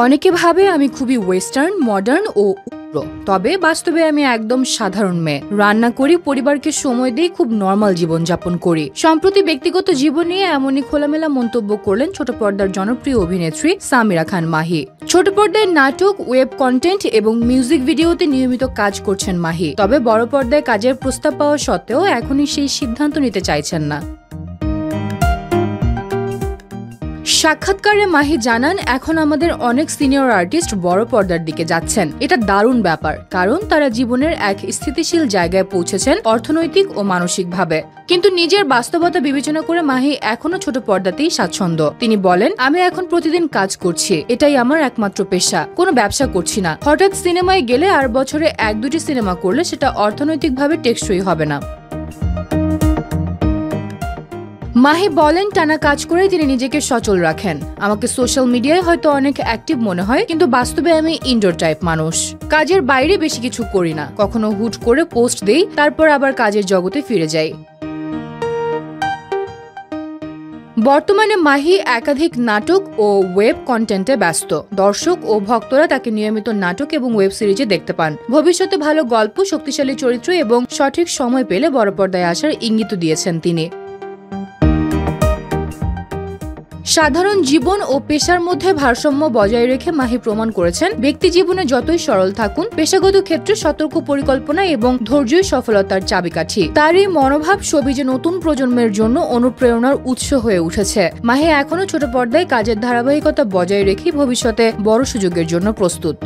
অনেকে ভাবে আমি খুবই ওয়েস্টার্ন, মডার্ন ও উগ্র, তবে বাস্তবে আমি একদম সাধারণ মেয়ে। রান্না করি, পরিবারকে সময় দিই, খুব নর্মাল জীবনযাপন করি। সম্প্রতি ব্যক্তিগত জীবন নিয়ে এমনই খোলামেলা মন্তব্য করলেন ছোট পর্দার জনপ্রিয় অভিনেত্রী সামিরা খান মাহি। ছোট পর্দায় নাটক, ওয়েব কন্টেন্ট এবং মিউজিক ভিডিওতে নিয়মিত কাজ করছেন মাহি, তবে বড় পর্দায় কাজের প্রস্তাব পাওয়া সত্ত্বেও এখনই সেই সিদ্ধান্ত নিতে চাইছেন না। সাক্ষাৎকারে মাহি জানান, এখন আমাদের অনেক সিনিয়র আর্টিস্ট বড় পর্দার দিকে যাচ্ছেন। এটা দারুণ ব্যাপার, কারণ তারা জীবনের এক স্থিতিশীল জায়গায় পৌঁছেছেন অর্থনৈতিক ও মানসিকভাবে। কিন্তু নিজের বাস্তবতা বিবেচনা করে মাহি এখনো ছোট পর্দাতেই স্বাচ্ছন্দ্য। তিনি বলেন, আমি এখন প্রতিদিন কাজ করছি, এটাই আমার একমাত্র পেশা, কোনো ব্যবসা করছি না। হঠাৎ সিনেমায় গেলে আর বছরে 1-2টি সিনেমা করলে সেটা অর্থনৈতিকভাবে টেকসই হবে না। মাহি বলেন, টানা কাজ করে তিনি নিজেকে সচল রাখেন। আমাকে সোশ্যাল মিডিয়ায় হয়তো অনেক অ্যাক্টিভ মনে হয়, কিন্তু বাস্তবে আমি ইনডোর টাইপ মানুষ। কাজের বাইরে বেশি কিছু করি না, কখনো হুট করে পোস্ট দেই, তারপর আবার কাজের জগতে ফিরে যাই। বর্তমানে মাহি একাধিক নাটক ও ওয়েব কন্টেন্টে ব্যস্ত। দর্শক ও ভক্তরা তাকে নিয়মিত নাটক এবং ওয়েব সিরিজে দেখতে পান। ভবিষ্যতে ভালো গল্প, শক্তিশালী চরিত্র এবং সঠিক সময় পেলে বড় পর্দায় আসার ইঙ্গিত দিয়েছেন তিনি। সাধারণ জীবন ও পেশার মধ্যে ভারসাম্য বজায় রেখে মাহি প্রমাণ করেছেন, ব্যক্তি জীবনে যতই সরল থাকুন, পেশাগত ক্ষেত্রে সতর্ক পরিকল্পনা এবং ধৈর্যই সফলতার চাবিকাঠি। তার এই মনোভাব সবিজে নতুন প্রজন্মের জন্য অনুপ্রেরণার উৎস হয়ে উঠেছে। মাহি এখনো ছোট পর্দায় কাজের ধারাবাহিকতা বজায় রেখে ভবিষ্যতে বড় সুযোগের জন্য প্রস্তুত।